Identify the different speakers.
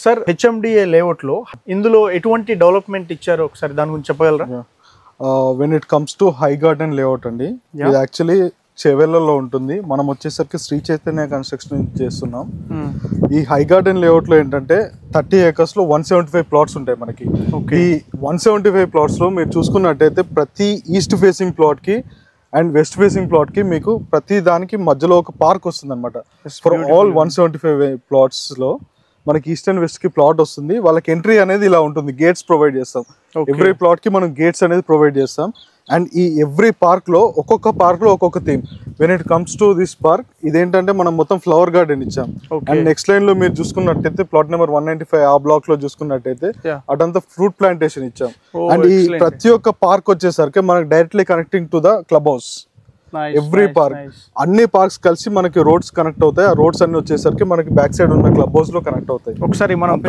Speaker 1: Sir HMDA layout లో ఇందులో ఎటువంటి డెవలప్మెంట్ ఇచ్చారో ఒకసారి దాని గురించి చెప్పగలరా?
Speaker 2: When it comes to high garden layout అండి, ఇది యాక్చువల్లీ చెవెళ్లలో ఉంటుంది. మనం వచ్చేసరికి శ్రీ చైతన్య కన్స్ట్రక్షన్ చేస్తున్నాం. ఈ హై గార్డెన్ లేఅవుట్ లో ఏంటంటే 30 acres లో 175 ప్లాట్స్ ఉంటాయి మనకి. ఈ 175 ప్లాట్స్ లో మీరు చూసుకున్నట్టయితే ప్రతి ఈస్ట్ ఫేసింగ్ ప్లాట్ కి అండ్ వెస్ట్ ఫేసింగ్ ప్లాట్ కి మీకు ప్రతి దానికి మధ్యలో ఒక పార్క్ వస్తుంది అనమాట. ఫర్ ఆల్ 175 ప్లాట్స్ లో మనకి ఈస్ట్ అండ్ వెస్ట్ కి ప్లాట్ వస్తుంది. వాళ్ళకి ఎంట్రీ అనేది ఇలా ఉంటుంది, గేట్స్ ప్రొవైడ్ చేస్తాం. ఎవ్రీ ప్లాట్ కి మనం గేట్స్ అనేది ప్రొవైడ్ చేస్తాం. అండ్ ఈ ఎవ్రీ పార్క్ లో ఒక్కొక్క theme. When it comes to this park, ఇదేంటంటే మనం మొత్తం ఫ్లవర్ గార్డెన్ ఇచ్చాం. అండ్ నెక్స్ట్ లైన్ లో మీరు చూసుకున్నట్టయితే ప్లాట్ నెంబర్ 195 ఆ బ్లాక్ లో చూసుకున్నట్టయితే అటంతా ఫ్రూట్ ప్లాంటేషన్ ఇచ్చాం. అండ్ ఈ ప్రతి ఒక్క పార్క్ వచ్చేసరికి మనకి directly connecting to the club house. Every park, అన్ని పార్క్స్ కలిసి మనకి రోడ్స్ కనెక్ట్ అవుతాయి. ఆ రోడ్స్ అన్ని వచ్చేసరికి మనకి బ్యాక్ సైడ్ ఉన్న క్లబ్ హౌస్ లో కనెక్ట్ అవుతాయి.
Speaker 1: ఒకసారి మనం